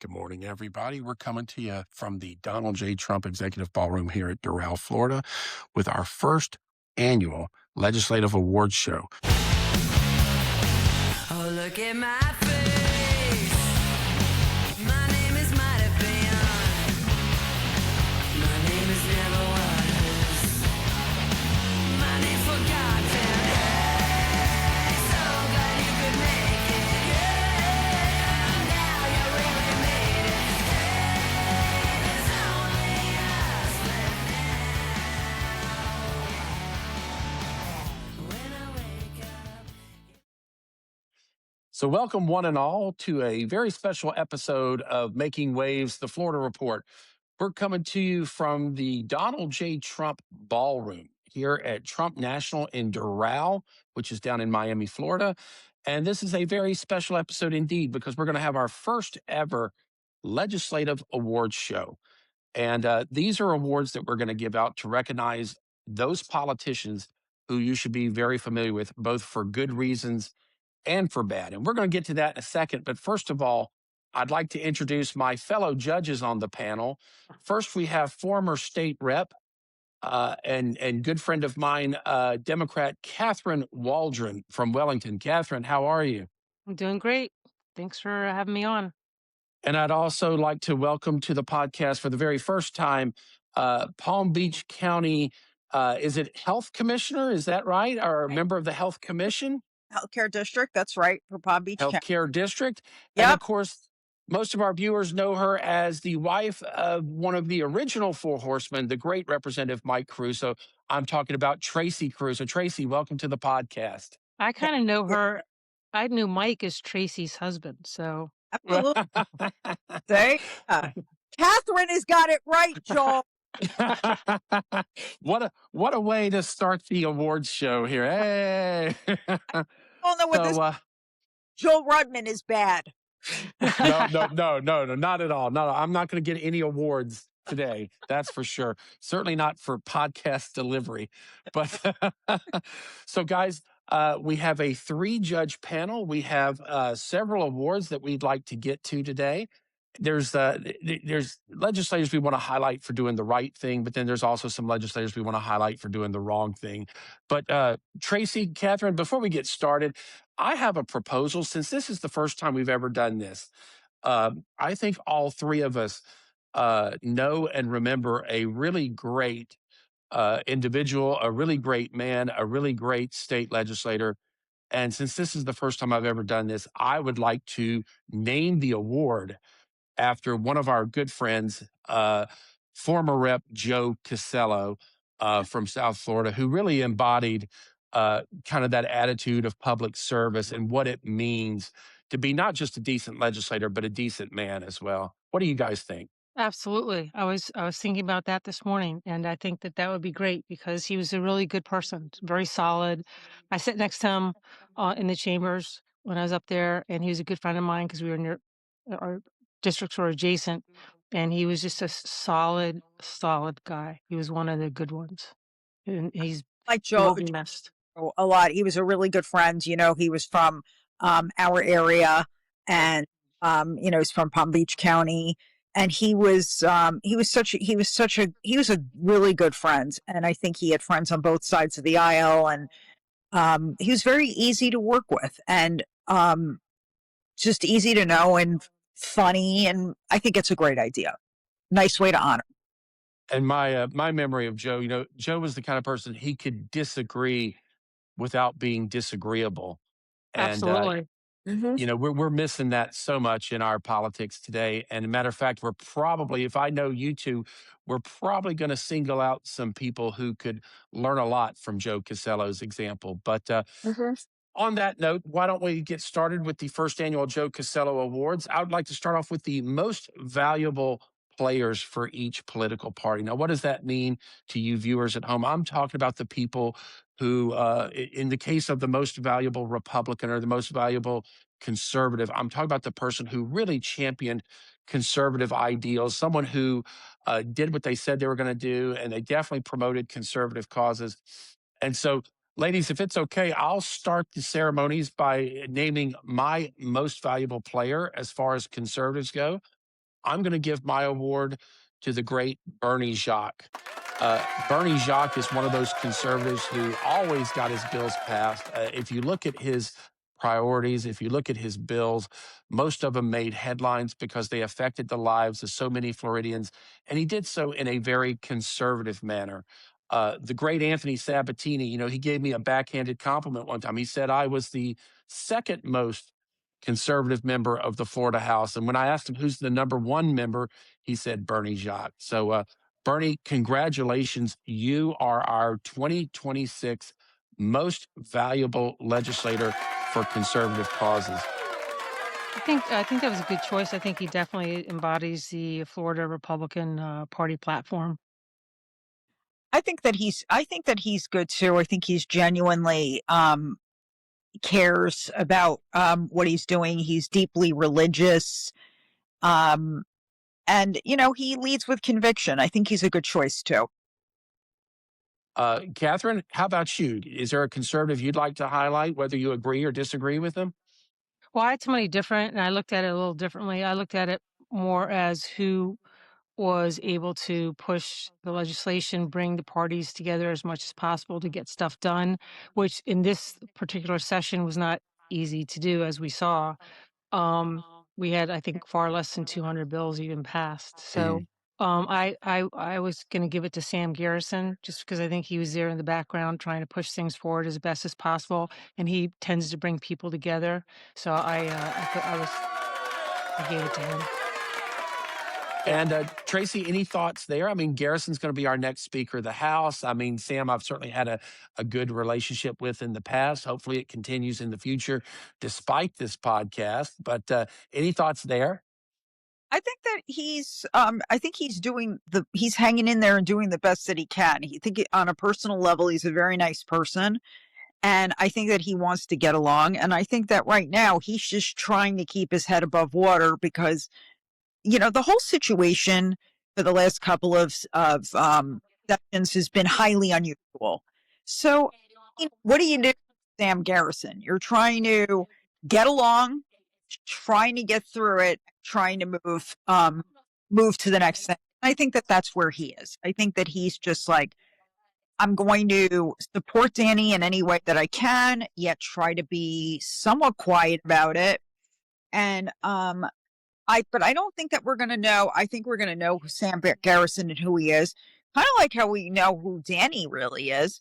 Good morning, everybody. We're coming to you from the Donald J. Trump Executive Ballroom here at Doral, Florida, with our first annual Legislative Awards Show. Oh, look at my face. My name is might have been. My name is never was. My name's forgotten. Hey, so glad you could make it. Yeah, now you really made it. Hey, there's only us left now. When I wake up. So, welcome one and all to a very special episode of Making Waves, the Florida Report. We're coming to you from the Donald J. Trump Ballroom here at Trump National in Doral, which is down in Miami, Florida. And this is a very special episode indeed, because we're going to have our first ever legislative awards show. And these are awards that we're going to give out to recognize those politicians who you should be very familiar with, both for good reasons and for bad. And we're going to get to that in a second. But first of all, I'd like to introduce my fellow judges on the panel. First, we have former state rep and good friend of mine, Democrat Catherine Waldron from Wellington. Catherine, how are you? I'm doing great. Thanks for having me on. And I'd also like to welcome to the podcast for the very first time, Palm Beach County, is it Health Commissioner? Is that right? Or a member of the Health Commission? Healthcare district. That's right, for Palm Beach County. Healthcare District. And Yep. of course, most of our viewers know her as the wife of one of the original Four Horsemen, the great Representative Mike Cruz. So I'm talking about Tracy Cruz. So Tracy, welcome to the podcast. I kind of know her. I knew Mike as Tracy's husband. So Absolutely. See? Catherine has got it right, Joel. what a way to start the awards show here. Hey. Oh no, with this Joel Rudman is bad. No, not at all. No, I'm not going to get any awards today. That's for sure. Certainly not for podcast delivery. But so, guys, we have a 3-judge panel. We have several awards that we'd like to get to today. There's legislators we want to highlight for doing the right thing, but then there's also some legislators we want to highlight for doing the wrong thing. But Tracy, Catherine, before we get started, I have a proposal. Since this is the first time we've ever done this, I think all three of us know and remember a really great individual, a really great man, a really great state legislator. And since this is the first time I've ever done this, I would like to name the award after one of our good friends, former Rep. Joe Cassello from South Florida, who really embodied kind of that attitude of public service and what it means to be not just a decent legislator, but a decent man as well. What do you guys think? absolutely. I was thinking about that this morning, and I think that would be great because he was a really good person, very solid. I sat next to him in the chambers when I was up there, and he was a good friend of mine because we were near our districts were adjacent, and he was just a solid guy. He was one of the good ones, and he Like Joe won't be missed. a lot. He was a really good friend. You know, he was from our area, and he's from Palm Beach County. And he was a really good friend. And I think he had friends on both sides of the aisle, and he was very easy to work with, and just easy to know and funny. And I think it's a great idea. Nice way to honor. And my memory of Joe, Joe was the kind of person he could disagree without being disagreeable. And Absolutely. we're missing that so much in our politics today. And a matter of fact, we're probably, if I know you two, we're probably going to single out some people who could learn a lot from Joe Cassello's example. But on that note, why don't we get started with the first annual Joe Cassello Awards? I would like to start off with the most valuable players for each political party. Now, what does that mean to you viewers at home? I'm talking about the people who, in the case of the most valuable Republican or the most valuable conservative, I'm talking about the person who really championed conservative ideals, someone who did what they said they were going to do, and they definitely promoted conservative causes. And so, ladies, if it's okay, I'll start the ceremonies by naming my most valuable player as far as conservatives go. I'm going to give my award to the great Bernie Jacques. Bernie Jacques is one of those conservatives who always got his bills passed. If you look at his priorities, if you look at his bills, most of them made headlines because they affected the lives of so many Floridians. And he did so in a very conservative manner. The great Anthony Sabatini, he gave me a backhanded compliment one time. He said I was the second most conservative member of the Florida House. And when I asked him who's the number one member, he said Bernie Jacques. So, Bernie, congratulations. You are our 2026 most valuable legislator for conservative causes. I think that was a good choice. I think he definitely embodies the Florida Republican Party platform. I think that he's good too. I think he's genuinely cares about what he's doing. He's deeply religious. And he leads with conviction. I think he's a good choice too. Catherine, how about you? Is there a conservative you'd like to highlight, whether you agree or disagree with them? Well, I had somebody different, and I looked at it a little differently. I looked at it more as who was able to push the legislation, bring the parties together as much as possible to get stuff done, which in this particular session was not easy to do, as we saw. Um, we had, I think, far less than 200 bills even passed. So I was going to give it to Sam Garrison just because I think he was there in the background trying to push things forward as best as possible, and he tends to bring people together. So I gave it to him. And Tracy, any thoughts there? I mean, Garrison's going to be our next Speaker of the House. I mean, Sam, I've certainly had a good relationship with in the past. Hopefully it continues in the future despite this podcast. But any thoughts there? I think that he's hanging in there and doing the best that he can. On a personal level, he's a very nice person. And I think that he wants to get along. And I think that right now he's just trying to keep his head above water because the whole situation for the last couple of sessions has been highly unusual. So, what do you do, Sam Garrison? You're trying to get along, trying to get through it, trying to move to the next thing. I think that that's where he is. I think that he's just like, I'm going to support Danny in any way that I can, yet try to be somewhat quiet about it. And but I don't think that we're going to know. I think we're going to know Sam Garrison and who he is, kind of like how we know who Danny really is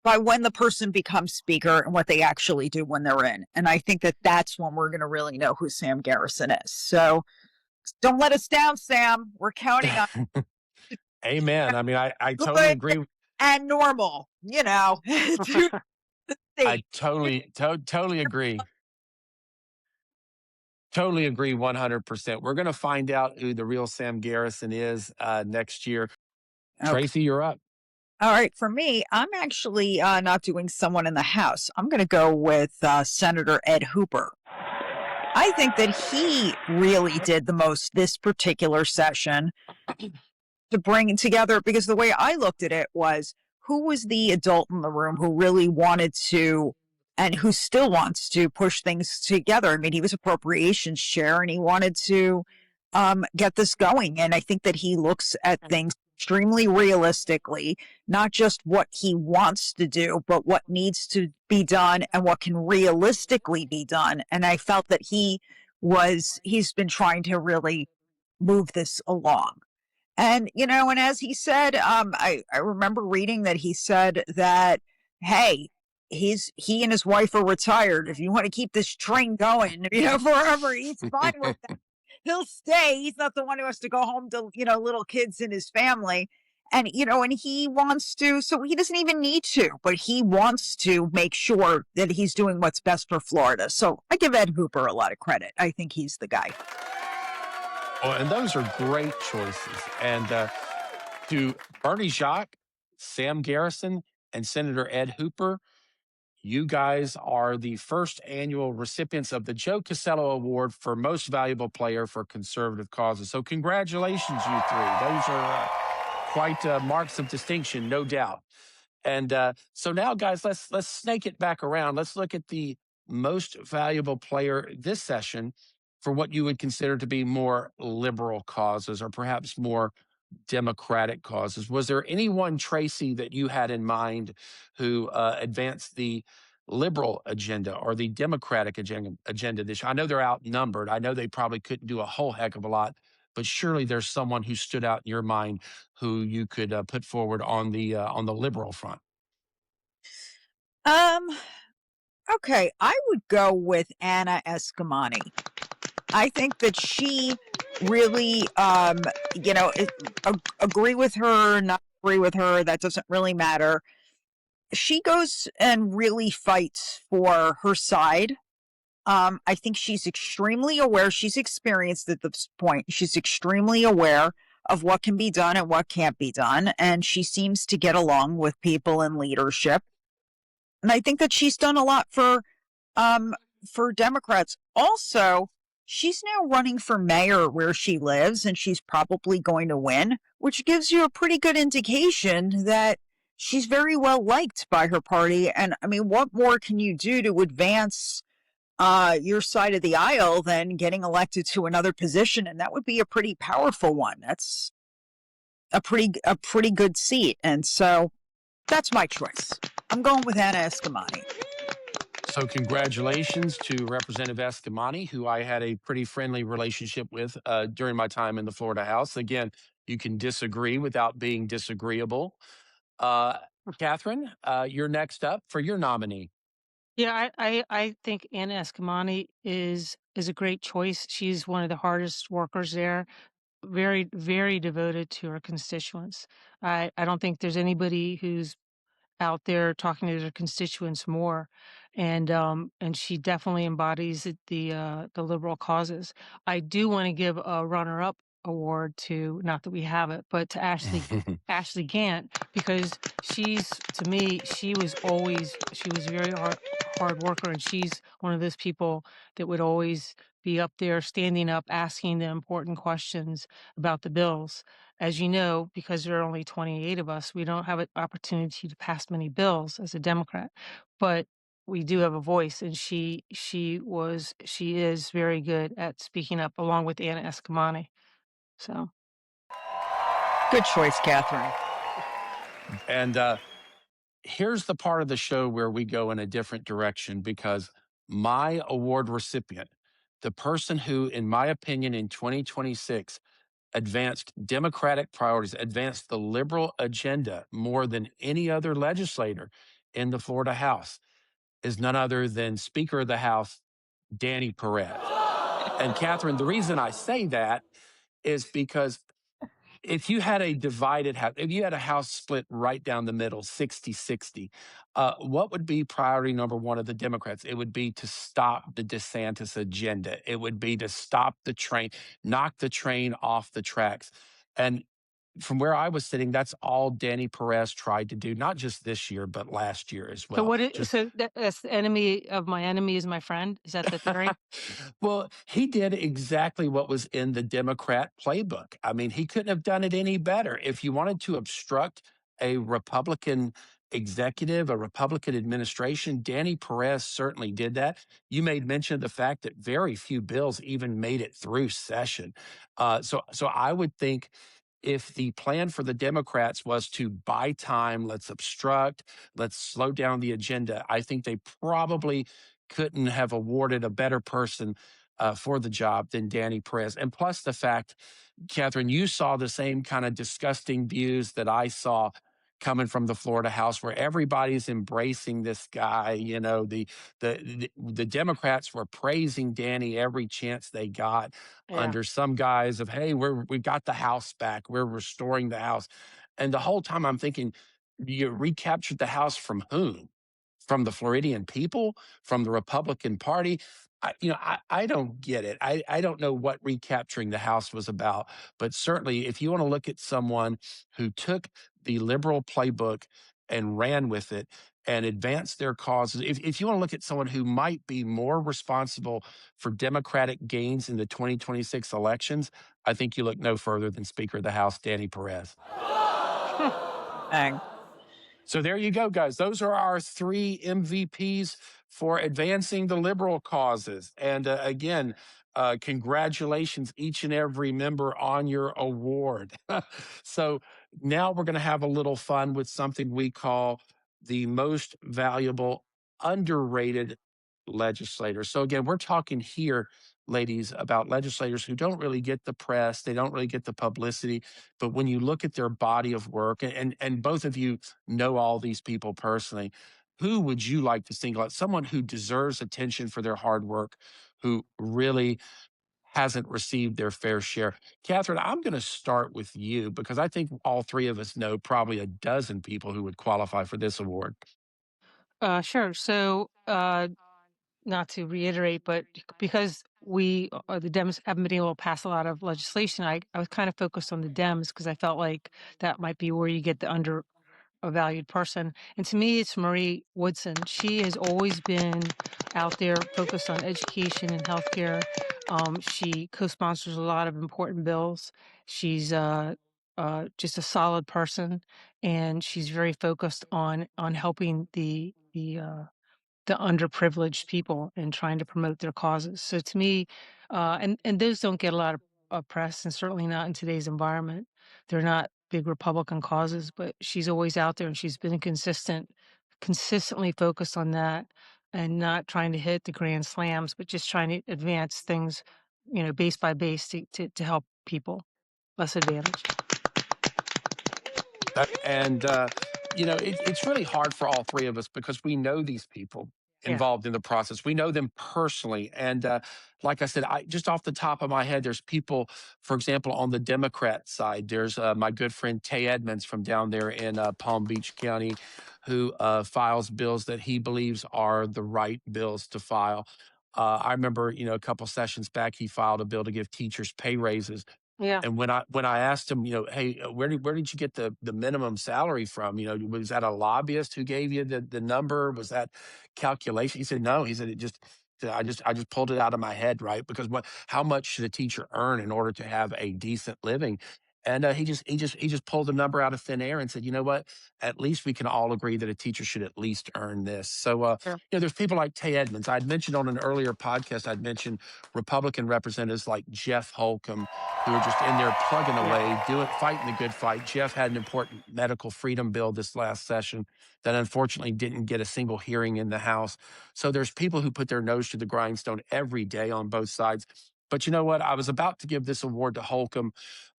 by when the person becomes speaker and what they actually do when they're in. And I think that that's when we're going to really know who Sam Garrison is. So don't let us down, Sam. We're counting on Amen. I mean, I totally agree. And normal, I totally agree. Totally agree 100%. We're going to find out who the real Sam Garrison is next year. Okay. Tracy, you're up. All right. For me, I'm actually not doing someone in the House. I'm going to go with Senator Ed Hooper. I think that he really did the most this particular session to bring together, because the way I looked at it was, who was the adult in the room who really wanted to, and who still wants to, push things together? I mean, he was appropriations chair and he wanted to get this going. And I think that he looks at things extremely realistically, not just what he wants to do, but what needs to be done and what can realistically be done. And I felt that he's been trying to really move this along. And, and as he said, I remember reading that he said that, hey, he and his wife are retired. If you want to keep this train going, forever, he's fine with that. He'll stay. He's not the one who has to go home to, little kids in his family. And, and he wants to, so he doesn't even need to, but he wants to make sure that he's doing what's best for Florida. So I give Ed Hooper a lot of credit. I think he's the guy. Well, and those are great choices. And to Bernie Jacques, Sam Garrison, and Senator Ed Hooper, you guys are the first annual recipients of the Joe Cassello Award for Most Valuable Player for Conservative Causes. So congratulations, you three. Those are quite marks of distinction, no doubt. And so now, guys, let's snake it back around. Let's look at the most valuable player this session for what you would consider to be more liberal causes or perhaps more Democratic causes. Was there anyone, Tracy, that you had in mind who advanced the liberal agenda or the Democratic agenda this year? I know they're outnumbered. I know they probably couldn't do a whole heck of a lot, but surely there's someone who stood out in your mind who you could put forward on the liberal front. Um, okay, I would go with Anna Eskamani. I think that she really, agree with her, not agree with her, that doesn't really matter. She goes and really fights for her side. I think she's extremely aware. She's experienced at this point. She's extremely aware of what can be done and what can't be done. And she seems to get along with people in leadership. And I think that she's done a lot for Democrats. Also, she's now running for mayor where she lives, and she's probably going to win, which gives you a pretty good indication that she's very well liked by her party. And I mean, what more can you do to advance your side of the aisle than getting elected to another position? And that would be a pretty powerful one. That's a pretty good seat. And so that's my choice. I'm going with Anna Eskamani. So congratulations to Representative Escamani, who I had a pretty friendly relationship with during my time in the Florida House. Again, you can disagree without being disagreeable. Catherine, you're next up for your nominee. Yeah, I think Anna Eskamani is a great choice. She's one of the hardest workers there. Very, very devoted to her constituents. I don't think there's anybody who's out there talking to their constituents more, and she definitely embodies the liberal causes. I do want to give a runner-up award to, not that we have it, but to Ashley Gant, because to me, she was a very hard worker, and she's one of those people that would always be up there standing up, asking the important questions about the bills. As you know, because there are only 28 of us, we don't have an opportunity to pass many bills as a Democrat, but we do have a voice, and she is very good at speaking up, along with Anna Eskamani. So Good choice, Catherine. And here's the part of the show where we go in a different direction because my award recipient, the person who, in my opinion, in 2026 advanced Democratic priorities, advanced the liberal agenda more than any other legislator in the Florida House, is none other than Speaker of the House, Danny Perez. And Catherine, the reason I say that is because if you had a divided house, if you had a house split right down the middle, 60-60, what would be priority number one of the Democrats? It would be to stop the DeSantis agenda. It would be to stop the train, knock the train off the tracks. And from where I was sitting, that's all Danny Perez tried to do, not just this year, but last year as so well. what is, so that's the enemy of my enemy is my friend? Is that the theory? Well, he did exactly what was in the Democrat playbook. I mean, he couldn't have done it any better. If you wanted to obstruct a Republican executive, a Republican administration, Danny Perez certainly did that. You made mention of the fact that very few bills even made it through session. So I would think if the plan for the Democrats was to buy time, let's obstruct, let's slow down the agenda, I think they probably couldn't have awarded a better person for the job than Danny Perez. And plus the fact, Catherine, you saw the same kind of disgusting views that I saw coming from the Florida House, where everybody's embracing this guy. You know, the Democrats were praising Danny every chance they got Yeah. under some guise of, hey, we got the House back, we're restoring the House. And the whole time I'm thinking, you recaptured the House from whom? From the Floridian people, from the Republican Party. I don't get it. I don't know what recapturing the House was about. But certainly, if you want to look at someone who took the liberal playbook and ran with it and advanced their causes, if you want to look at someone who might be more responsible for Democratic gains in the 2026 elections, I think you look no further than Speaker of the House, Danny Perez. Dang. So there you go, guys. Those are our three MVPs for advancing the liberal causes. And again, Congratulations, each and every member, on your award. So now we're going to have a little fun with something we call the most valuable underrated legislators. So again, we're talking here, ladies, about legislators who don't really get the press, they don't really get the publicity, but when you look at their body of work, and both of you know all these people personally, who would you like to single out? Someone who deserves attention for their hard work, who really hasn't received their fair share. Catherine, I'm going to start with you because I think all three of us know probably a dozen people who would qualify for this award. Sure. So, not to reiterate, but because the Dems haven't been able to pass a lot of legislation, I was kind of focused on the Dems because I felt like that might be where you get the undervalued person. And to me, it's Marie Woodson. She has always been out there focused on education and healthcare. She co-sponsors a lot of important bills. She's just a solid person, and she's very focused on helping the underprivileged people and trying to promote their causes. So to me, and those don't get a lot of press, and certainly not in today's environment. They're not big Republican causes, but she's always out there, and she's been consistently focused on that, and not trying to hit the grand slams, but just trying to advance things, base by base to help people less advantaged. And, it's really hard for all three of us because we know these people Yeah. involved in the process. We know them personally. And like I said, I just off the top of my head, there's people, for example, on the Democrat side, there's my good friend Tay Edmonds from down there in Palm Beach County, who files bills that he believes are the right bills to file. I remember, a couple sessions back, he filed a bill to give teachers pay raises. Yeah. And when I asked him, hey, where did you get the minimum salary from? Was that a lobbyist who gave you the number? Was that calculation? He said no. He said I just pulled it out of my head, right? Because how much should a teacher earn in order to have a decent living? And he just pulled the number out of thin air and said, you know what? At least we can all agree that a teacher should at least earn this. So Sure. there's people like Tay Edmonds. I'd mentioned on an earlier podcast. I'd mentioned Republican representatives like Jeff Holcomb, who are just in there plugging Yeah. away, fighting the good fight. Jeff had an important medical freedom bill this last session that unfortunately didn't get a single hearing in the House. So there's people who put their nose to the grindstone every day on both sides. But you know what? I was about to give this award to Holcomb,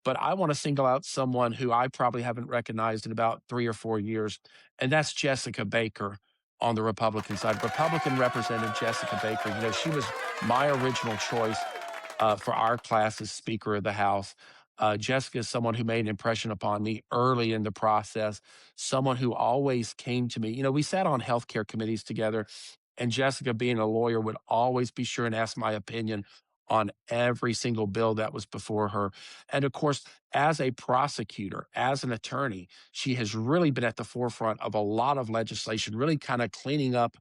but I want to single out someone who I probably haven't recognized in about 3 or 4 years, and that's Jessica Baker on the Republican side. Republican Representative Jessica Baker, she was my original choice for our class as Speaker of the House. Jessica is someone who made an impression upon me early in the process, someone who always came to me. We sat on healthcare committees together, and Jessica, being a lawyer, would always be sure and ask my opinion on every single bill that was before her. And of course, as a prosecutor, as an attorney, she has really been at the forefront of a lot of legislation, really kind of cleaning up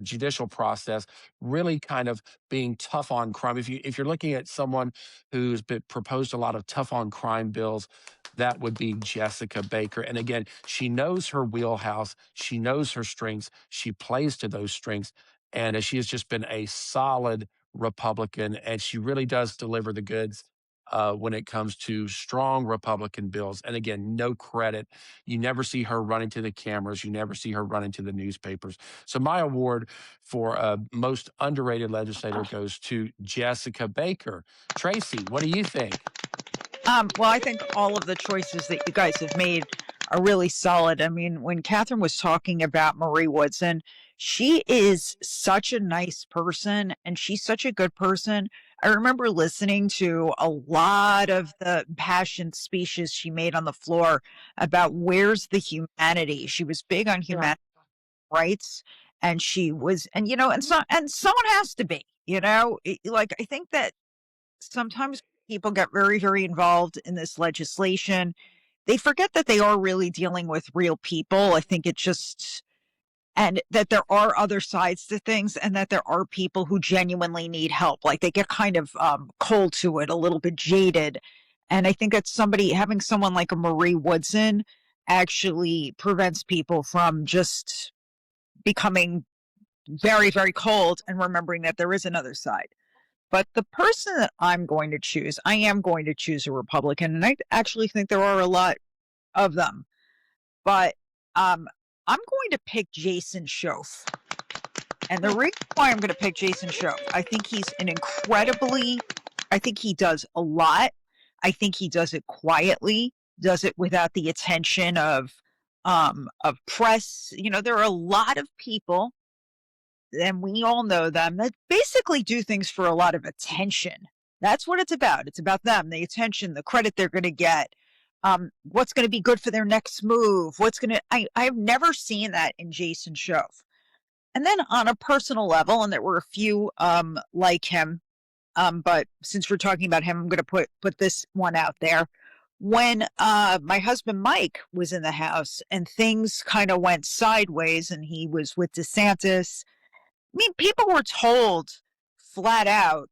judicial process, really kind of being tough on crime. If you're looking at someone who's been proposed a lot of tough on crime bills, that would be Jessica Baker. And again, she knows her wheelhouse, she knows her strengths, she plays to those strengths, and she has just been a solid Republican, and she really does deliver the goods. When it comes to strong Republican bills. And again, no credit. You never see her running to the cameras. You never see her running to the newspapers. So my award for most underrated legislator goes to Jessica Baker. Tracy, what do you think? Well, I think all of the choices that you guys have made are really solid. I mean, when Catherine was talking about Marie Woodson, she is such a nice person and she's such a good person. I remember listening to a lot of the passion speeches she made on the floor about where's the humanity. She was big on Yeah. human rights, and she was, and someone has to be, like, I think that sometimes people get very, very involved in this legislation. They forget that they are really dealing with real people. I think it just, and that there are other sides to things, and that there are people who genuinely need help. Like they get kind of cold to it, a little bit jaded. And I think that having someone like a Marie Woodson actually prevents people from just becoming very, very cold and remembering that there is another side. But the person that I'm going to choose, I am going to choose a Republican, and I actually think there are a lot of them. But I'm going to pick Jason Schoaf. And the reason why I'm going to pick Jason Schoaf, I think I think he does a lot. I think he does it quietly, does it without the attention of press. There are a lot of people, and we all know them, that basically do things for a lot of attention. That's what it's about. It's about them, the attention, the credit they're going to get, what's going to be good for their next move. I've never seen that in Jason Schoaf. And then on a personal level, and there were a few like him, but since we're talking about him, I'm going to put this one out there. When my husband Mike was in the House and things kind of went sideways, and he was with DeSantis, I mean, people were told flat out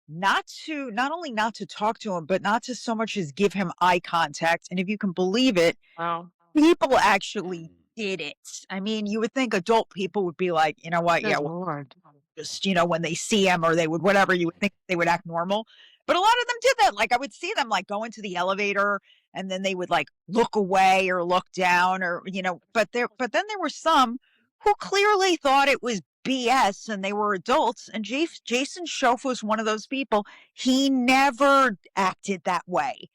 not only not to talk to him, but not to so much as give him eye contact. And if you can believe it, Wow. people actually did it. I mean, you would think adult people would be like, you know what, yeah, Good well, Lord. just, when they see him, or they would, whatever, you would think they would act normal. But a lot of them did that. Like, I would see them like go into the elevator, and then they would like look away or look down, or, but then there were some who clearly thought it was BS, and they were adults. And Jason Schoaf was one of those people. He never acted that way.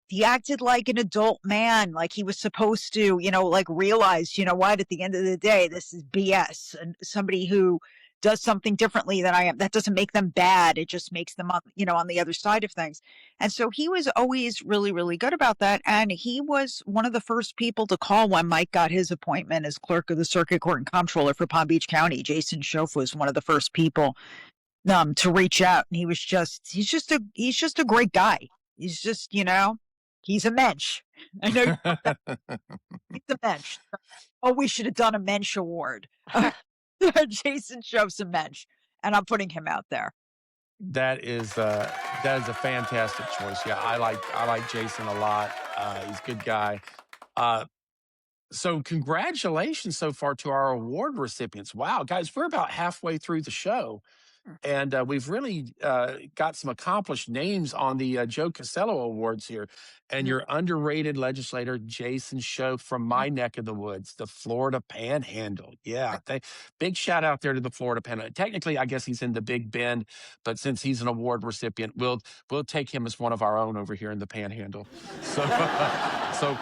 He acted like an adult man, like he was supposed to, like realize, what, at the end of the day, this is BS. And somebody who does something differently than I am, that doesn't make them bad. It just makes them, on the other side of things. And so he was always really, really good about that. And he was one of the first people to call when Mike got his appointment as clerk of the circuit court and comptroller for Palm Beach County. Jason Schoaf was one of the first people to reach out. And he's just a great guy. He's just, he's a mensch. I know you love that. He's a mensch. Oh, we should have done a mensch award. Jason Schoaf's a mensch, and I'm putting him out there. That is a fantastic choice. Yeah, I like Jason a lot. He's a good guy. So congratulations so far to our award recipients. Wow, guys, we're about halfway through the show. And we've really got some accomplished names on the Joe Cassello Awards here. And your underrated legislator, Jason Schoaf from my neck of the woods, the Florida Panhandle. Yeah, big shout out there to the Florida Panhandle. Technically, I guess he's in the Big Bend, but since he's an award recipient, we'll take him as one of our own over here in the Panhandle. So, so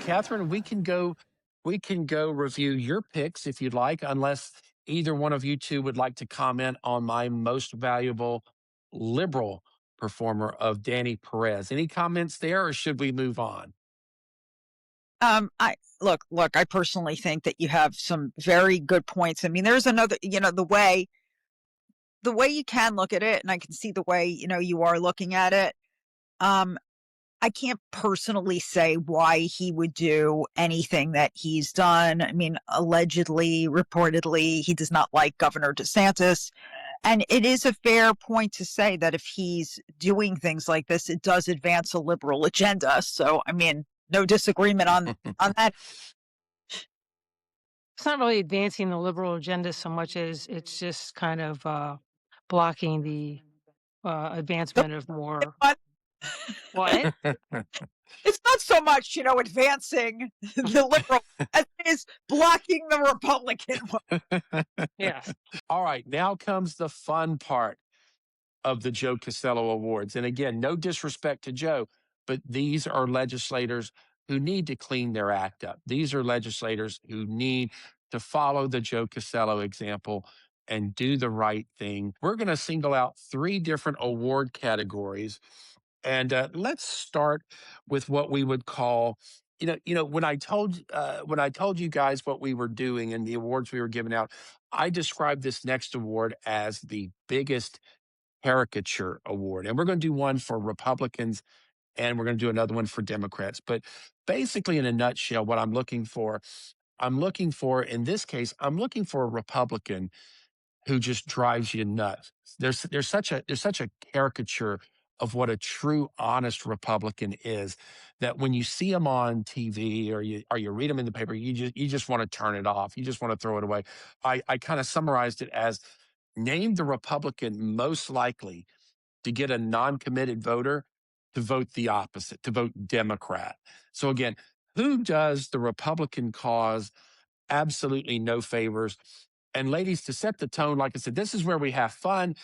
Catherine, we can go review your picks if you'd like, unless either one of you two would like to comment on my most valuable liberal performer of Danny Perez. Any comments there, or should we move on? I look, I personally think that you have some very good points. I mean, there's another, the way you can look at it, and I can see the way, you are looking at it. I can't personally say why he would do anything that he's done. I mean, allegedly, reportedly, he does not like Governor DeSantis. And it is a fair point to say that if he's doing things like this, it does advance a liberal agenda. So, I mean, no disagreement on that. It's not really advancing the liberal agenda so much as it's just kind of blocking the advancement of more. But What? it's not so much, advancing the liberal as it is blocking the Republican one. Yes. All right, now comes the fun part of the Joe Cassello Awards. And again, no disrespect to Joe, but these are legislators who need to clean their act up. These are legislators who need to follow the Joe Cassello example and do the right thing. We're going to single out 3 different award categories. And let's start with what we would call, when I told you guys what we were doing and the awards we were giving out, I described this next award as the biggest caricature award. And we're going to do one for Republicans, and we're going to do another one for Democrats. But basically, in a nutshell, what I'm looking for, in this case, I'm looking for a Republican who just drives you nuts. There's such a caricature of what a true, honest Republican is, that when you see them on TV or you read them in the paper, you just want to turn it off. You just want to throw it away. I kind of summarized it as, name the Republican most likely to get a non-committed voter to vote the opposite, to vote Democrat. So again, who does the Republican cause absolutely no favors? And ladies, to set the tone, like I said, this is where we have fun.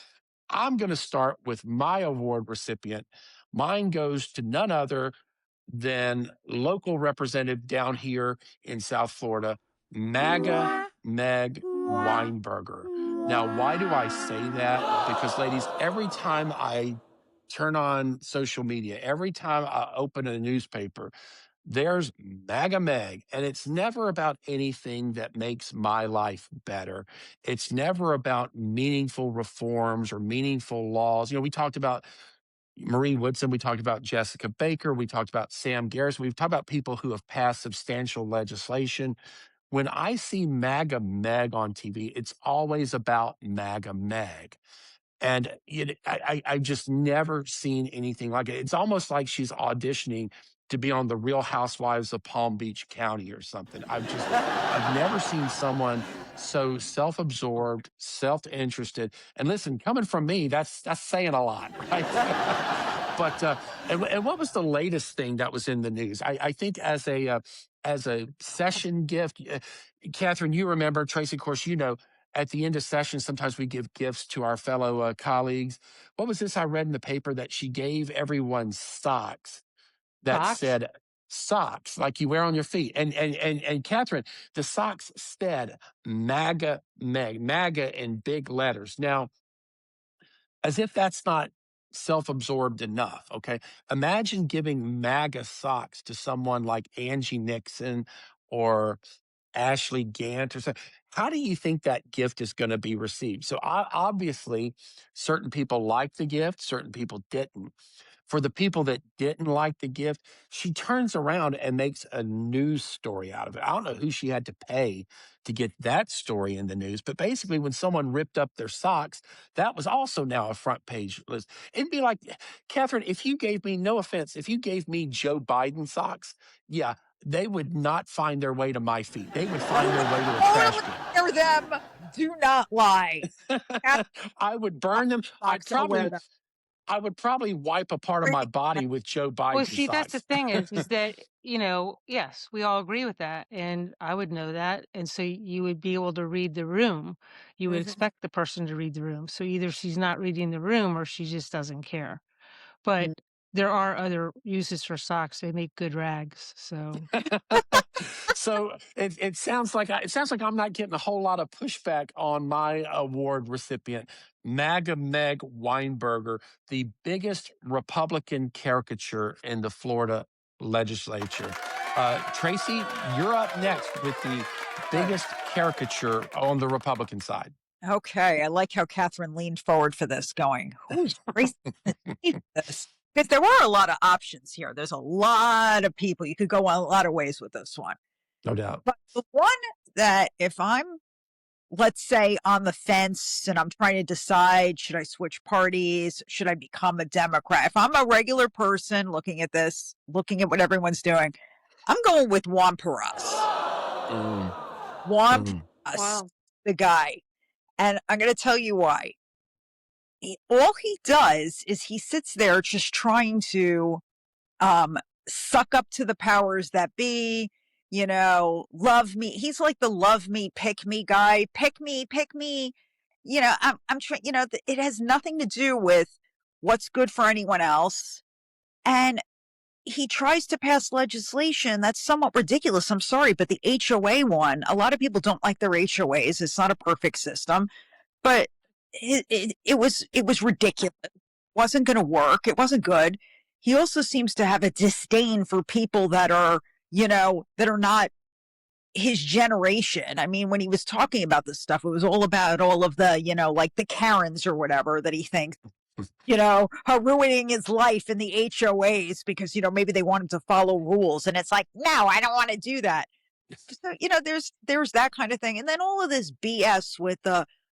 I'm going to start with my award recipient. Mine goes to none other than local representative down here in South Florida, MAGA Meg Weinberger. Now, why do I say that? Because, ladies, every time I turn on social media, every time I open a newspaper, there's MAGA Meg, and it's never about anything that makes my life better. It's never about meaningful reforms or meaningful laws. We talked about Marie Woodson, we talked about Jessica Baker, we talked about Sam Garrison, we've talked about people who have passed substantial legislation. When I see MAGA Meg on TV, it's always about MAGA Meg. And I've just never seen anything like it. It's almost like she's auditioning to be on the Real Housewives of Palm Beach County or something. I've never seen someone so self-absorbed, self-interested. And listen, coming from me, that's saying a lot, right? And what was the latest thing that was in the news? I think as a session gift, Catherine, you remember, Tracy, of course, at the end of session, sometimes we give gifts to our fellow colleagues. What was this I read in the paper that she gave everyone socks that Socks? said socks like you wear on your feet? And Catherine, the socks said MAGA Meg, MAGA in big letters. Now, as if that's not self-absorbed enough, okay? Imagine giving MAGA socks to someone like Angie Nixon or Ashley Gant or something. How do you think that gift is going to be received? So obviously, certain people liked the gift, certain people didn't. For the people that didn't like the gift, she turns around and makes a news story out of it. I don't know who she had to pay to get that story in the news, but basically, when someone ripped up their socks, that was also now a front page list. It'd be like, Catherine, if you gave me, no offense, if you gave me Joe Biden socks, yeah, they would not find their way to my feet. They would find their way to a trash can. Hear them. Do not lie. I would burn them. I would probably wipe a part of my body with Joe Biden Well, see, socks. that's the thing is that, yes, we all agree with that. And I would know that. And so you would be able to read the room. You would expect the person to read the room. So either she's not reading the room or she just doesn't care. But there are other uses for socks. They make good rags. So So it sounds like I'm not getting a whole lot of pushback on my award recipient, MAGA Meg Weinberger, the biggest Republican caricature in the Florida legislature. Tracy, you're up next with the biggest caricature on the Republican side. Okay, I like how Catherine leaned forward for this, going, "Who's Tracy this?" Because there are a lot of options here. There's a lot of people. You could go a lot of ways with this one. No doubt. But the one that if I'm, let's say, on the fence and I'm trying to decide, should I switch parties? Should I become a Democrat? If I'm a regular person looking at this, looking at what everyone's doing, I'm going with Juan Perez. Juan Perez, wow. the guy. And I'm going to tell you why. All he does is he sits there just trying to suck up to the powers that be, love me. He's like the love me, pick me guy. Pick me, pick me. I'm trying, it has nothing to do with what's good for anyone else. And he tries to pass legislation that's somewhat ridiculous. I'm sorry, but the HOA one, a lot of people don't like their HOAs. It's not a perfect system, but it was ridiculous. It wasn't going to work. It wasn't good. He also seems to have a disdain for people that are, that are not his generation. I mean, when he was talking about this stuff, it was all about all of the, like the Karens or whatever that he thinks, are ruining his life in the HOAs because, maybe they want him to follow rules. And it's like, no, I don't want to do that. So, there's that kind of thing. And then all of this BS with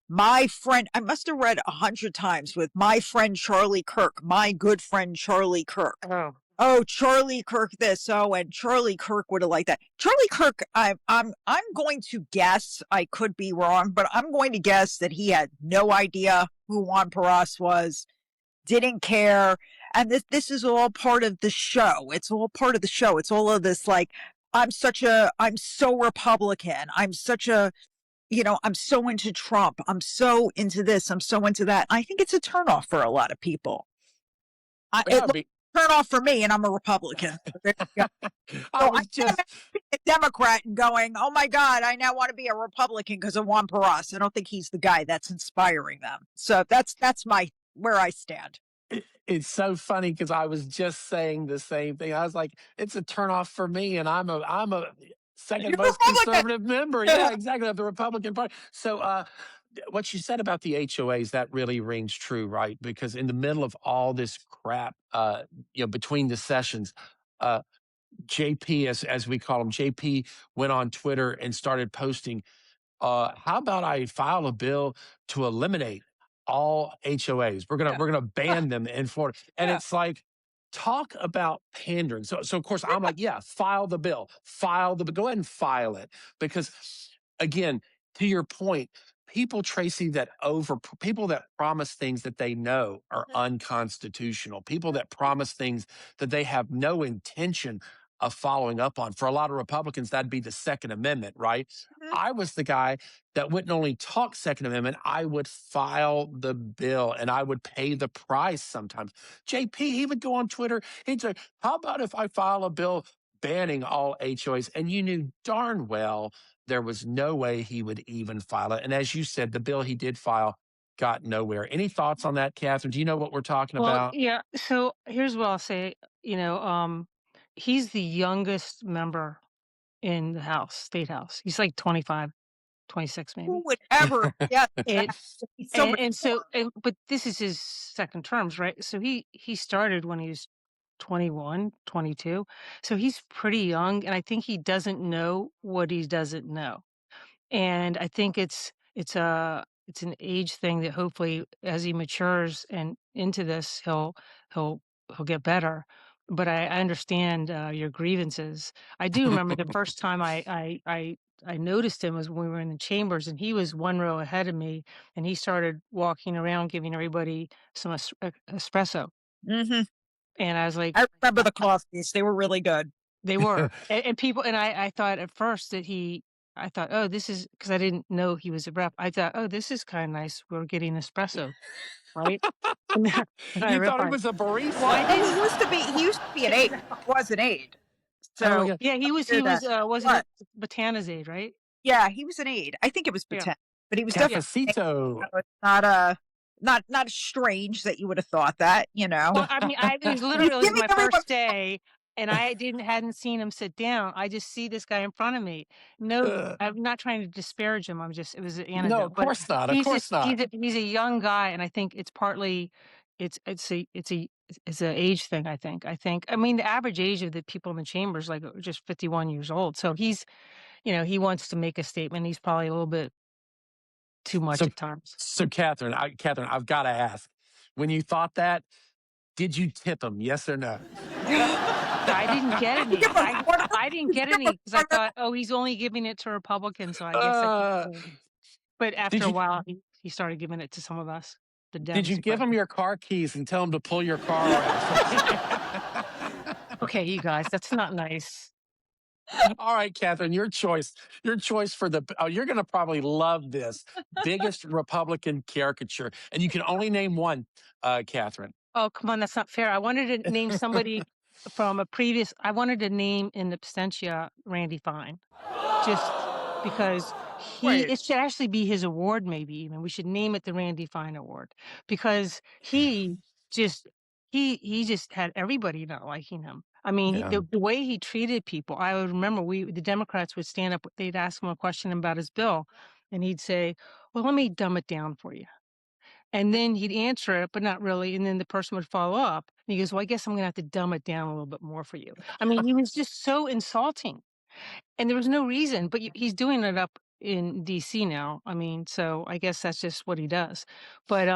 my friend, I must have read 100 times with my friend Charlie Kirk, my good friend Charlie Kirk. Oh, Charlie Kirk this. Oh, and Charlie Kirk would have liked that. Charlie Kirk, I'm going to guess, I could be wrong, but I'm going to guess that he had no idea who Juan Perez was. didn't care. And this is all part of the show. It's all part of the show. It's all of this like, I'm so Republican. I'm so into Trump. I'm so into this. I'm so into that. I think it's a turnoff for a lot of people. It looks turn off for me, and I'm a Republican. So I was can't imagine being a Democrat and going, "Oh my God, I now want to be a Republican because of Juan Perez." I don't think he's the guy that's inspiring them. So that's where I stand. It's so funny because I was just saying the same thing. I was like, it's a turnoff for me, and I'm a second You're most Republican. conservative member. Yeah, exactly, of the Republican Party. So what you said about the HOAs, that really rings true, right? Because in the middle of all this crap, between the sessions, uh, JP, as we call him, JP went on Twitter and started posting, how about I file a bill to eliminate all HOAs? We're gonna ban them in Florida. And it's like, talk about pandering. So of course I'm like, yeah, file the bill. Go ahead and file it. Because again, to your point, Tracy, people that promise things that they know are unconstitutional, people that promise things that they have no intention of following up on. For a lot of Republicans, that'd be the Second Amendment, right? I was the guy that wouldn't only talk Second Amendment, I would file the bill and I would pay the price sometimes. JP, he would go on Twitter, he'd say, how about if I file a bill banning all HOAs? And you knew darn well there was no way he would even file it. And as you said, the bill he did file got nowhere. Any thoughts on that, Catherine? Do you know what we're talking Well, about? yeah. So here's what I'll say. He's the youngest member in the House, State House. He's like 25, 26 Who maybe. would ever guess And that? He's so much but this is his second terms, right? So he started when he was 21, 22. So he's pretty young, and I think he doesn't know what he doesn't know. And I think it's an age thing that hopefully as he matures and into this, he'll get better. But I understand your grievances. I do remember the first time I noticed him was when we were in the chambers, and he was one row ahead of me, and he started walking around giving everybody some espresso. Mhm. And I was like, I remember the coffees. They were really good. they were. And people, and I thought at first that I thought, oh, this is because I didn't know he was a rep. I thought, oh, this is kind of nice. We're getting espresso, right? And then I You thought he realized, was a barista? well, I Well, didn't. he used to be an aide. He was an aide. Oh my So God. Yeah, he was, hear that. wasn't But it Botana's aide, right? yeah, he was an aide. I think it was Yeah. Batten, but he was definitely Cafecito. it's not strange that you would have thought that, Well, I mean, it was He's literally, it was giving my everyone first day, and I hadn't seen him sit down. I just see this guy in front of me. No, I'm not trying to disparage him. It was an No, anecdote. of course not. Of course not. He's a young guy, and I think it's partly, it's an age thing. I mean, the average age of the people in the chamber is like just 51 years old. So he wants to make a statement. He's probably a little bit too much at times. So Catherine, I've got to ask, when you thought that, did you tip him? Yes or no? I didn't get any. Give him a quarter. I didn't get any because I thought, oh, he's only giving it to Republicans, so I guess. But after a while, he started giving it to some of us, the Dems. Did you give him your car keys and tell him to pull your car around? Okay, you guys, that's not nice. All right, Catherine, your choice. Your choice for you're going to probably love this. Biggest Republican caricature. And you can only name one, Catherine. Oh, come on, that's not fair. I wanted to name somebody from I wanted to name in absentia Randy Fine. Just because it should actually be his award, maybe even. We should name it the Randy Fine Award. Because he just had everybody not liking him. I mean, the way he treated people, I would remember the Democrats would stand up, they'd ask him a question about his bill, and he'd say, well, let me dumb it down for you. And then he'd answer it, but not really. And then the person would follow up. And he goes, well, I guess I'm going to have to dumb it down a little bit more for you. I mean, he was just so insulting. And there was no reason, but he's doing it up in DC now. I mean, so I guess that's just what he does. But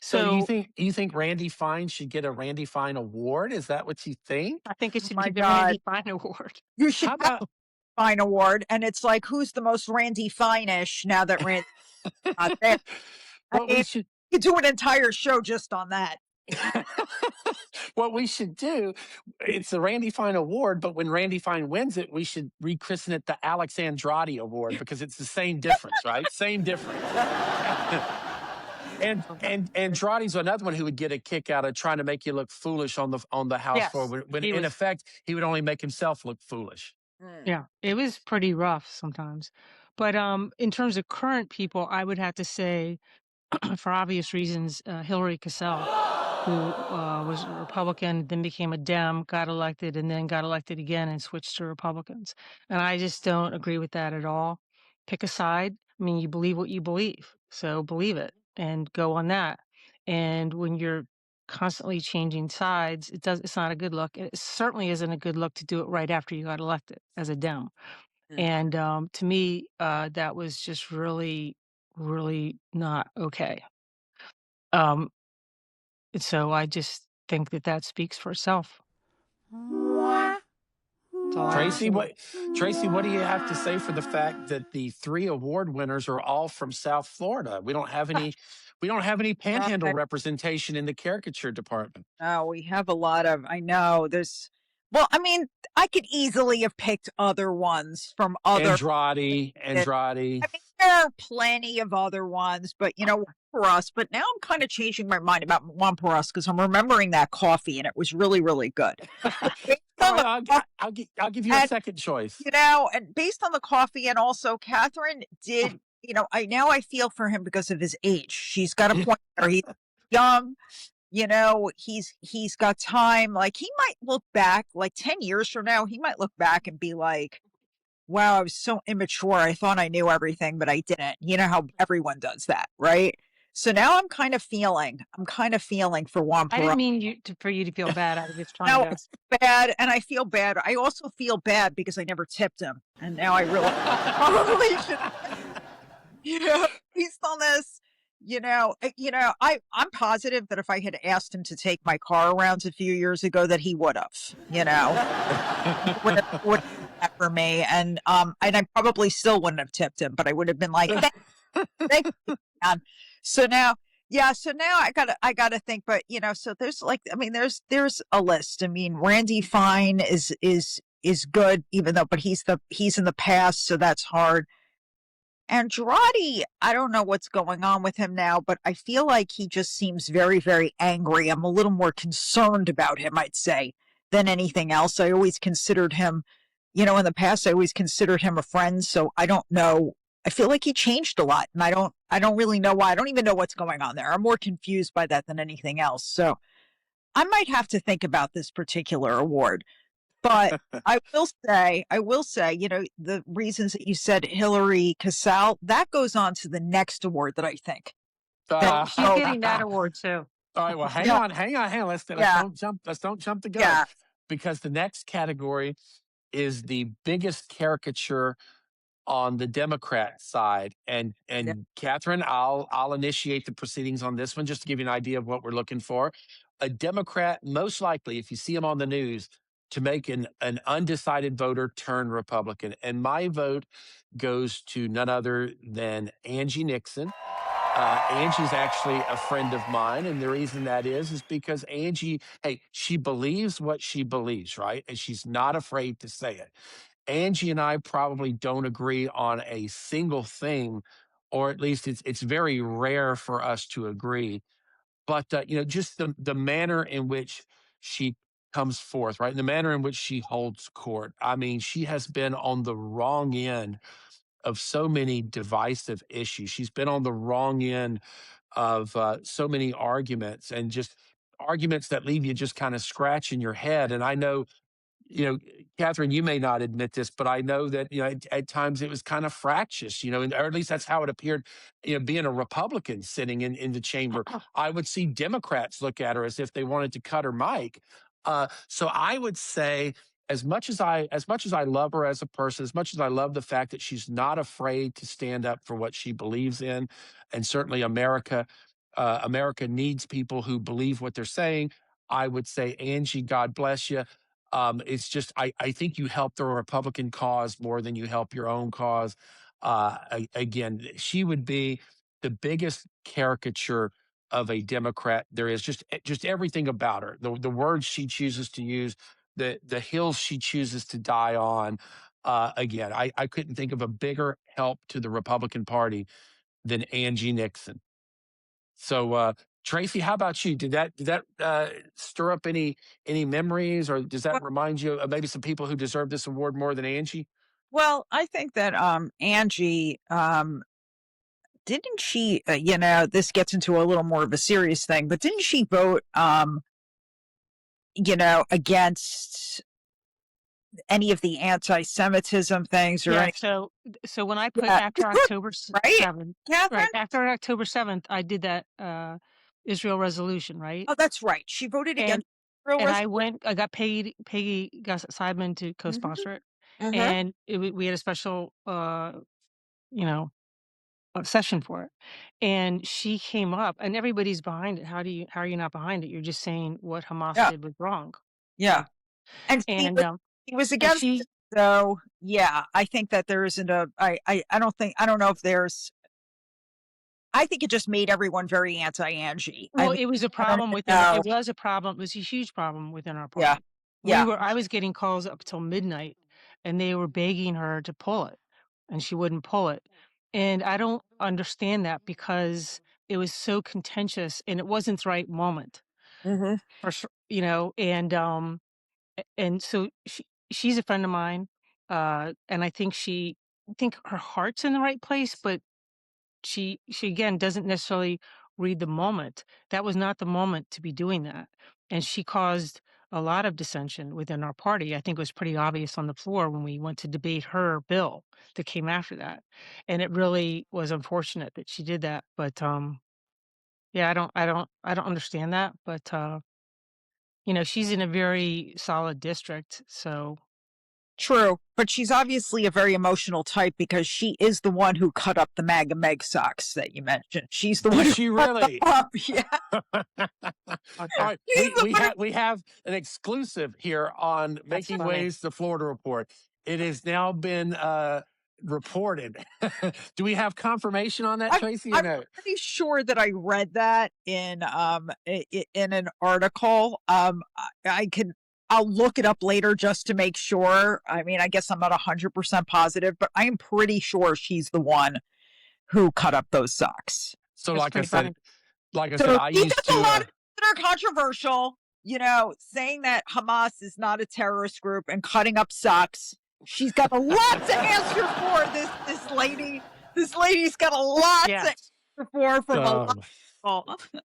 So you think Randy Fine should get a Randy Fine Award? Is that what you think? I think it should my be the God. Randy Fine Award. You should How have about a Fine Award, and it's like, who's the most Randy Fine-ish now that Randy's not there? what we should could do an entire show just on that. What we should do, it's the Randy Fine Award, but when Randy Fine wins it, we should rechristen it the Alex Andrade Award because it's the same difference, right? Same difference. And Andrade's another one who would get a kick out of trying to make you look foolish on the house floor Yes, when he in was. effect he would only make himself look foolish. Yeah, it was pretty rough sometimes. But in terms of current people, I would have to say, for obvious reasons, Hillary Cassell, who was a Republican, then became a Dem, got elected, and then got elected again and switched to Republicans. And I just don't agree with that at all. Pick a side. I mean, you believe what you believe, so believe it and go on that. And when you're constantly changing sides, it's not a good look. It certainly isn't a good look to do it right after you got elected as a Dem. And to me, that was just really, really not okay. Um, and so I just think that that speaks for itself. That's all I have to Tracy, say. what do you have to say for the fact that the 3 award winners are all from South Florida? We don't have any panhandle representation in the caricature department. Oh, we have a lot of, I know there's, well, I mean, I could easily have picked other ones from other. Andrade. I mean, there are plenty of other ones, but for us, but now I'm kind of changing my mind about one for us because I'm remembering that coffee and it was really, really good. I'll give you a second choice. And based on the coffee, and also Catherine did, I feel for him because of his age. She's got a point where he's young, he's got time. Like he might look back like 10 years from now, he might look back and be like, wow, I was so immature. I thought I knew everything, but I didn't. You know how everyone does that, right? So now I'm kind of feeling for Juan I Perot. didn't mean for you to feel bad. I was just No, trying to. it's bad, and I feel bad. I also feel bad because I never tipped him, and now I really probably should. Based on this, I'm positive that if I had asked him to take my car around a few years ago, that he would have. Would have that for me, and I probably still wouldn't have tipped him, but I would have been like, thank you, man. So now, I gotta think, but so there's there's a list. I mean, Randy Fine is good, even though, but he's in the past, so that's hard. Andrade, I don't know what's going on with him now, but I feel like he just seems very, very angry. I'm a little more concerned about him, I'd say, than anything else. I always considered him, in the past, I always considered him a friend. So I don't know. I feel like he changed a lot, and I don't really know why. I don't even know what's going on there. I'm more confused by that than anything else. So I might have to think about this particular award. But I will say, the reasons that you said Hillary Cassell, that goes on to the next award that I think. She's getting that award too. All right, well, hang on. Let's don't jump the gun. Yeah. Because the next category is the biggest caricature on the Democrat side. And Catherine, I'll initiate the proceedings on this one just to give you an idea of what we're looking for. A Democrat, most likely, if you see him on the news, to make an undecided voter turn Republican. And my vote goes to none other than Angie Nixon. Angie's actually a friend of mine. And the reason that is because Angie, hey, she believes what she believes, right? And she's not afraid to say it. Angie and I probably don't agree on a single thing, or at least it's very rare for us to agree. But just the manner in which she comes forth, right? And the manner in which she holds court. I mean, she has been on the wrong end of so many divisive issues. She's been on the wrong end of so many arguments, and just arguments that leave you just kind of scratching your head. And I know, Catherine, you may not admit this, but I know that, at times it was kind of fractious, or at least that's how it appeared, being a Republican sitting in the chamber. I would see Democrats look at her as if they wanted to cut her mic. So I would say, as much as I love her as a person, as much as I love the fact that she's not afraid to stand up for what she believes in, and certainly America needs people who believe what they're saying. I would say, Angie, God bless you. It's just, I think you help the Republican cause more than you help your own cause. Again, she would be the biggest caricature of a Democrat there is. Just everything about her, the words she chooses to use, the hills she chooses to die on. Again, I couldn't think of a bigger help to the Republican Party than Angie Nixon. So, Tracy, how about you? Did that stir up any memories, or does that Well, remind you of maybe some people who deserve this award more than Angie? well, I think that Angie, didn't she? This gets into a little more of a serious thing, but didn't she vote, against any of the anti-Semitism things or Yeah. any? So when I put Yeah, after October right, 7th, Catherine? right after October 7th, I did that Israel resolution, right? Oh, that's right. She voted And against real and res- I got Peggy Gus Seidman to Mhm. co-sponsor it, Uh-huh. and we had a special you know session for it, and she came up, and everybody's behind it. How are you not behind it? You're just saying what Hamas Yeah, did was wrong, yeah. right? And And he was and against it. she So yeah, I think that there isn't I don't know if there's I think it just made everyone very anti-Angie. I Well, mean, it was a I don't problem even within know. it was a problem, it was a huge problem within our Yeah. party. Yeah. I was getting calls up till midnight, and they were begging her to pull it, and she wouldn't pull it. And I don't understand that because it was so contentious and it wasn't the right moment Mhm. for sure, and so she's a friend of mine, and I think her heart's in the right place, but she again doesn't necessarily read the moment. That was not the moment to be doing that. And she caused a lot of dissension within our party. I think it was pretty obvious on the floor when we went to debate her bill that came after that. And it really was unfortunate that she did that. But yeah, I don't understand that. But she's in a very solid district. So True, but she's obviously a very emotional type because she is the one who cut up the MAGA Meg socks that you mentioned. She's the one Did who she cut them really? up. Yeah. All okay. right, She's the one we have an exclusive here on That's Making funny. Waves, the Florida Report. It has now been reported. Do we have confirmation on that, Tracy, or I'm no? pretty sure that I read that in in an article. I'll look it up later just to make sure. I mean, I guess I'm not 100% positive, but I am pretty sure she's the one who cut up those socks. So, That's pretty funny. like I said, So I she used does a to. lot of things that are controversial, saying that Hamas is not a terrorist group and cutting up socks. She's got a lot to answer for. This lady. This lady's got a lot to Yes. answer for from a lot Um, of people.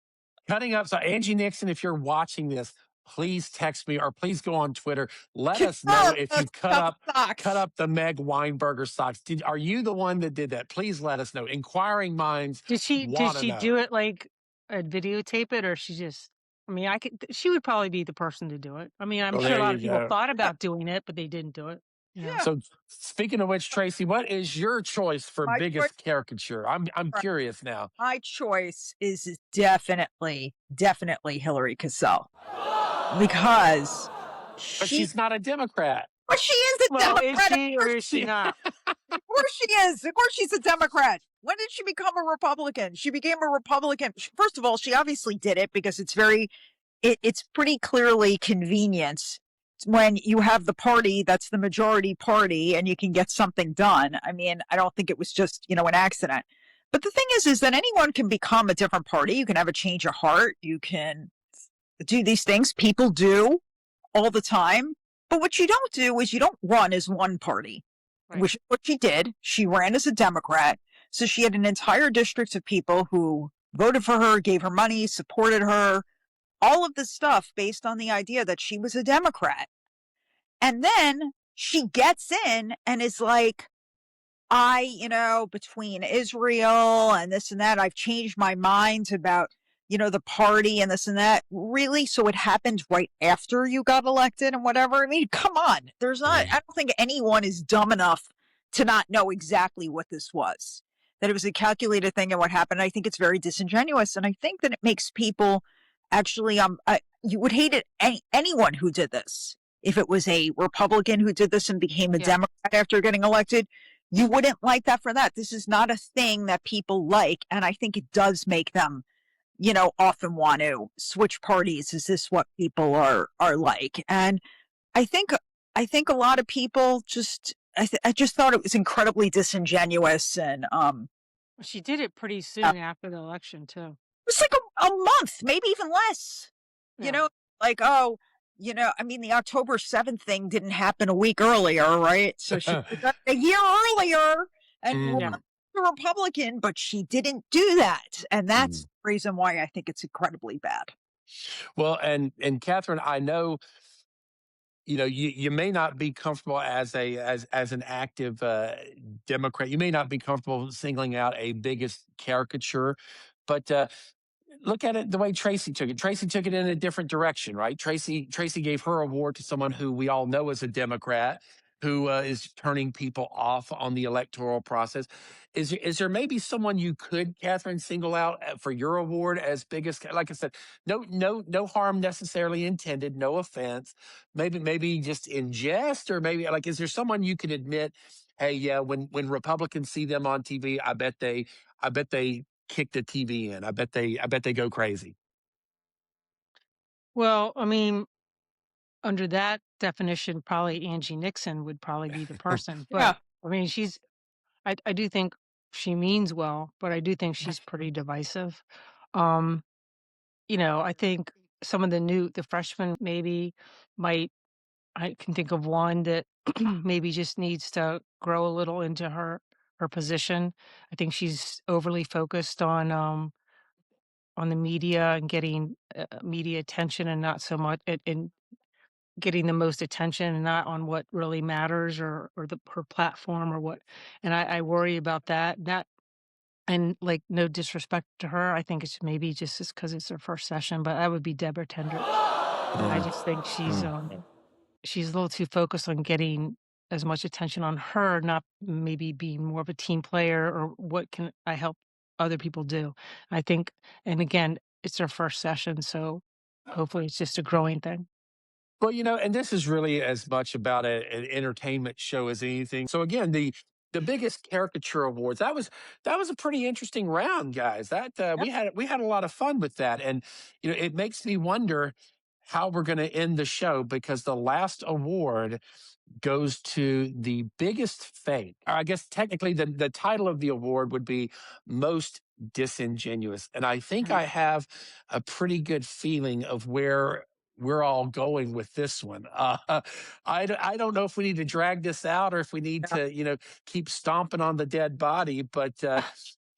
Cutting up. So, Angie Nixon, if you're watching this, please text me or please go on Twitter. Let us know Confirm if those you cut double up socks. the Meg Weinberger socks. Are you the one that did that? Please let us know. Inquiring minds Did want to she do know. it like videotape it, or she just I mean, she would probably be the person to do it. I mean, I'm Well, sure a there lot you of people go. thought Yeah, about doing it, but they didn't do it. Yeah. yeah. So, speaking of which, Tracy, what is your choice for My choice, biggest caricature? I'm curious now. my choice is definitely Hillary Cassello because But she, she's not a Democrat. well, she is a Well, is Democrat. Of she or course is she She, not? Of course she is. Of course she's a Democrat. When did she become a Republican? She became a Republican. First of all, she obviously did it because it's pretty clearly convenience when you have the party that's the majority party and you can get something done. I mean, I don't think it was just, an accident. But the thing is that anyone can become a different party. You can have a change of heart. You can do these things. People do all the time. But what you don't do is you don't run as one party, Right. which is what she did. She ran as a Democrat. So she had an entire district of people who voted for her, gave her money, supported her, all of this stuff based on the idea that she was a Democrat. And then she gets in and is like, between Israel and this and that, I've changed my mind about, the party and this and that. Really? So it happened right after you got elected and whatever? I mean, come on. I don't think anyone is dumb enough to not know exactly what this was, that it was a calculated thing and what happened. I think it's very disingenuous. And I think that it makes people actually, you would hate it, anyone who did this. If it was a Republican who did this and became a Yeah. Democrat after getting elected, you wouldn't like that for that. This is not a thing that people like. And I think it does make them often want to switch parties. Is this what people are like? And I think I think a lot of people just I just thought it was incredibly disingenuous and She did it pretty it soon after the election too. was like a month, maybe even less. You Yeah. know, like, oh, I mean, the October 7th thing didn't happen a week earlier, right? So she could have done it a year earlier and run Yeah. Mm, a Republican, but she didn't do that. And that's mm. the reason why I think it's incredibly bad. Well, and Catherine, I know you may not be comfortable as an active Democrat. You may not be comfortable singling out a biggest caricature, but look at it the way Tracy took it. Tracy took it in a different direction, right? Tracy gave her award to someone who we all know is a Democrat who is turning people off on the electoral process. Is there maybe someone you could, Catherine, single out for your award as biggest? Like I said, no harm necessarily intended, no offense. Maybe just in jest, or maybe like, is there someone you could admit? Hey, yeah, when Republicans see them on TV, I bet they kick the TV in. I bet they go crazy. Well, I mean, under that definition, probably Angie Nixon would probably be the person. But Yeah. I mean, I do think she means well, but I do think she's pretty divisive. Um, I think some of the freshmen maybe might, I can think of one that maybe just needs to grow a little into her position. I think she's overly focused on the media and getting media attention and not so much and getting the most attention and not on what really matters or her platform or what. And I worry about that and like no disrespect to her. I think it's maybe just because it's her first session, but I would be Deborah Tendrich. I Mm, just think mm. she's a little too focused on getting as much attention on her, not maybe being more of a team player or what can I help other people do. I think, and again, it's her first session, so hopefully it's just a growing thing. Well, and this is really as much about an entertainment show as anything. So again, the biggest caricature awards, that was a pretty interesting round, guys. That we had a lot of fun with that, and it makes me wonder how we're going to end the show, because the last award goes to the biggest fake. I guess technically the title of the award would be most disingenuous. And I think Mhm. I have a pretty good feeling of where we're all going with this one. I don't know if we need to drag this out or if we need Yeah. to, keep stomping on the dead body. But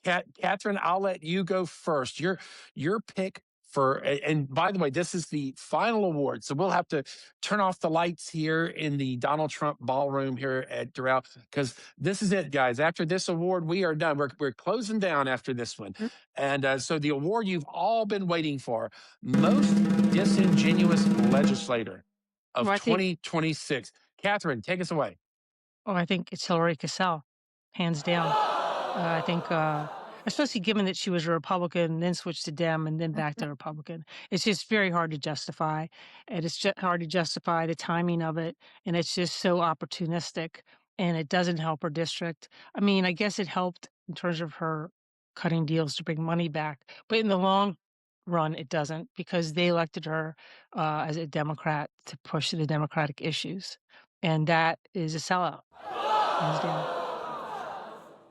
Catherine, I'll let you go first. Your pick and by the way, this is the final award, so we'll have to turn off the lights here in the Donald Trump ballroom here at Doral, because this is it, guys. After this award, we are done. We're closing down after this one, Mhm. and so the award you've all been waiting for, most disingenuous legislator Well, of I think 2026. Catherine, take us away. I think it's Hillary Cassell, hands down. I think, especially given that she was a Republican, then switched to Dem, and then back to Republican. It's just very hard to justify, and it's hard to justify the timing of it, and it's just so opportunistic, and it doesn't help her district. I mean, I guess it helped in terms of her cutting deals to bring money back, but in the long run, it doesn't because they elected her as a Democrat to push the Democratic issues, and that is a sellout, hands down.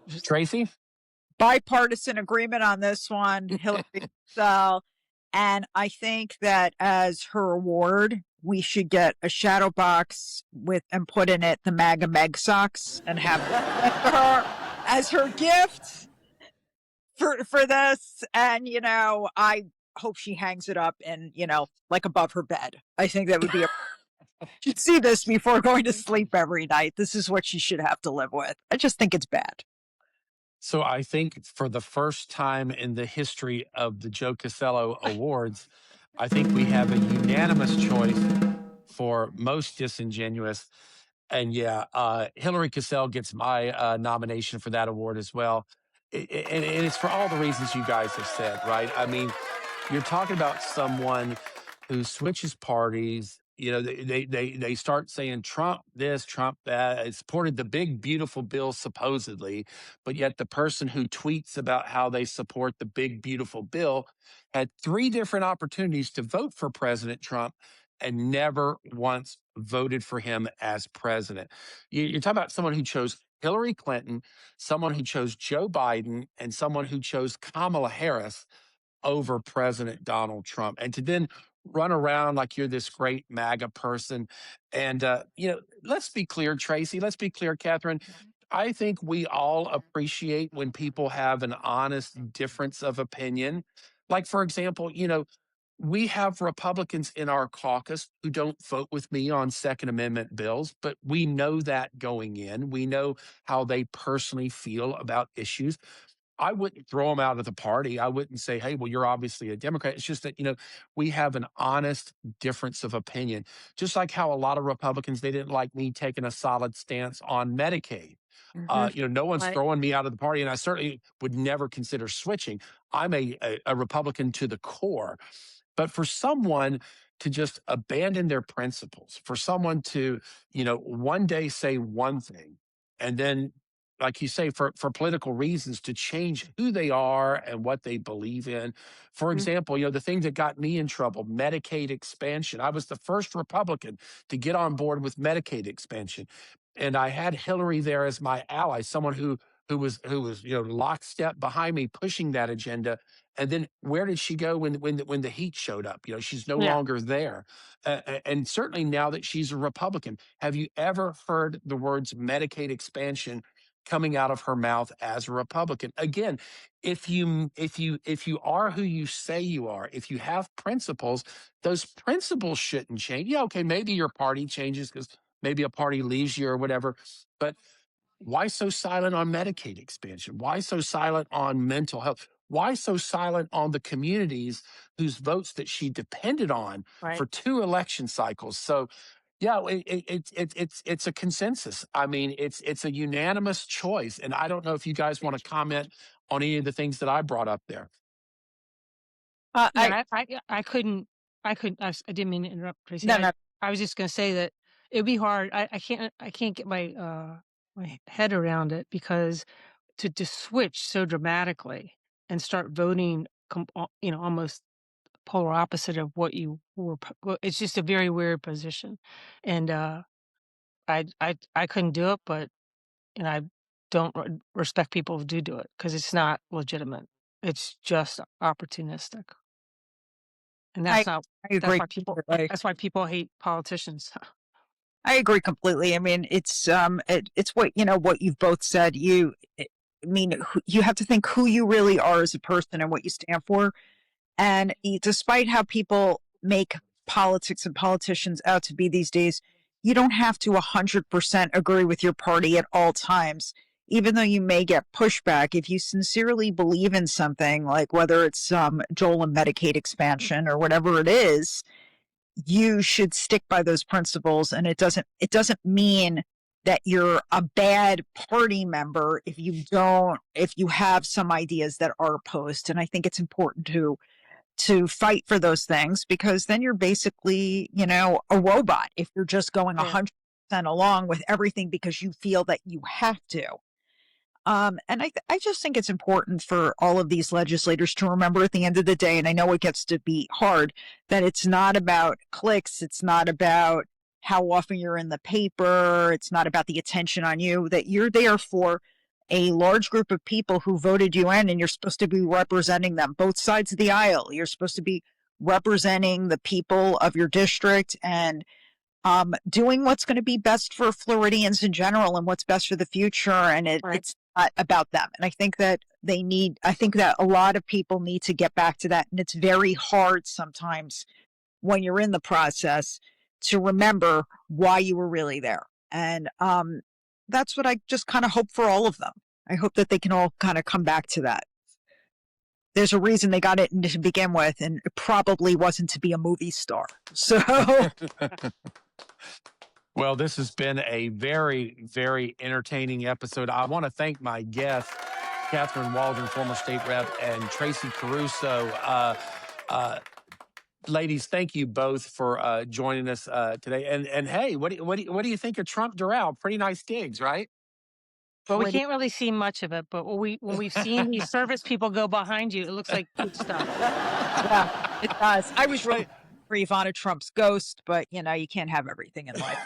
Just Tracy? Bipartisan agreement on this one, Hillary Clinton. And I think that as her award, we should get a shadow box with and put in it the MAGA Meg socks and have that to her as her gift for this. And I hope she hangs it up in like above her bed. I think that would be a should see this before going to sleep every night. This is what she should have to live with. I just think it's bad. So I think for the first time in the history of the Joe Cassello Awards, I think we have a unanimous choice for most disingenuous. And yeah, Hillary Cassell gets my nomination for that award as well. And it's for all the reasons you guys have said, right? I mean, you're talking about someone who switches parties they start saying Trump this, Trump that. It supported the big beautiful bill supposedly, but yet the person who tweets about how they support the big beautiful bill had three different opportunities to vote for President Trump and never once voted for him as president. You're talking about someone who chose Hillary Clinton, someone who chose Joe Biden, and someone who chose Kamala Harris over President Donald Trump. And to then run around like you're this great MAGA person. And, let's be clear, Tracy, let's be clear, Catherine. I think we all appreciate when people have an honest difference of opinion. Like, for example, we have Republicans in our caucus who don't vote with me on Second Amendment bills, but we know that going in. We know how they personally feel about issues. I wouldn't throw them out of the party. I wouldn't say, hey, well, you're obviously a Democrat. It's just that, we have an honest difference of opinion. Just like how a lot of Republicans, they didn't like me taking a solid stance on Medicaid. No one's Right. throwing me out of the party, and I certainly would never consider switching. I'm a Republican to the core. But for someone to just abandon their principles, for someone to, one day say one thing and then, like you say, for political reasons, to change who they are and what they believe in. For example, the thing that got me in trouble, Medicaid expansion. I was the first Republican to get on board with Medicaid expansion. And I had Hillary there as my ally, someone who was lockstep behind me pushing that agenda. And then where did she go when the heat showed up? She's no Yeah. longer there. And certainly now that she's a Republican, have you ever heard the words Medicaid expansion coming out of her mouth as a Republican? Again, if you are who you say you are, if you have principles, those principles shouldn't change. Yeah, okay, maybe your party changes because maybe a party leaves you or whatever, but why so silent on Medicaid expansion? Why so silent on mental health? Why so silent on the communities whose votes that she depended on Right. for two election cycles? So, yeah, it's a consensus. I mean, it's a unanimous choice, and I don't know if you guys want to comment on any of the things that I brought up there. I Yeah, I didn't mean to interrupt, Tracy. no, no. I was just gonna say that it'd be hard. I can't get my head around it because to switch so dramatically and start voting, almost polar opposite of what you were. Well, it's just a very weird position, and I couldn't do it, but I don't respect people who do it because it's not legitimate. It's just opportunistic. And I I that's agree why people completely. that's why people hate politicians. I agree completely. I mean, it's what you've both said. I mean, you have to think who you really are as a person and what you stand for. And despite how people make politics and politicians out to be these days, you don't have to 100% agree with your party at all times. Even though you may get pushback, if you sincerely believe in something, like whether it's Joel and Medicaid expansion or whatever it is, you should stick by those principles. And it doesn't mean that you're a bad party member if you have some ideas that are opposed. And I think it's important to fight for those things, because then you're basically, a robot if you're just going Yeah. 100% along with everything because you feel that you have to. And I just think it's important for all of these legislators to remember at the end of the day, and I know it gets to be hard, that it's not about clicks. It's not about how often you're in the paper. It's not about the attention on you, that you're there for a large group of people who voted you in, and you're supposed to be representing them, both sides of the aisle. You're supposed to be representing the people of your district and doing what's going to be best for Floridians in general and what's best for the future. And Right. it's not about them. And I think that a lot of people need to get back to that. And it's very hard sometimes when you're in the process to remember why you were really there. And that's what I just kind of hope for all of them. I hope that they can all kind of come back to that. There's a reason they got it to begin with, and it probably wasn't to be a movie star. So Well, this has been a very, very entertaining episode. I want to thank my guests, Catherine Waldron, former state rep, and Tracy Caruso. ladies, thank you both for joining us today. And hey, what do you think of Trump Doral? Pretty nice gigs, right? Well, we Pretty, can't really see much of it, but when we've seen these service people go behind you, it looks like good stuff. yeah, it does. I was really Hey, for Ivana Trump's ghost, but you can't have everything in life.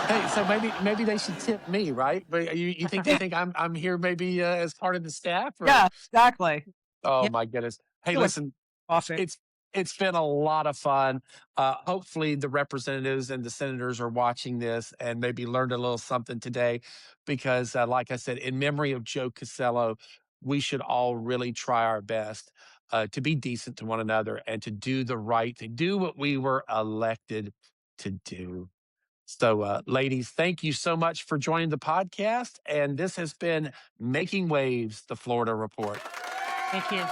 hey, so maybe they should tip me, right? But you think they think I'm here maybe as part of the staff or Yeah, exactly. oh Yeah, my goodness. Hey, feel like listen, coffee. it's it's been a lot of fun. Hopefully, the representatives and the senators are watching this and maybe learned a little something today, because, like I said, in memory of Joe Cassello, we should all really try our best to be decent to one another and to do the right, to do what we were elected to do. So, ladies, thank you so much for joining the podcast. And this has been Making Waves, the Florida Report. Thank you.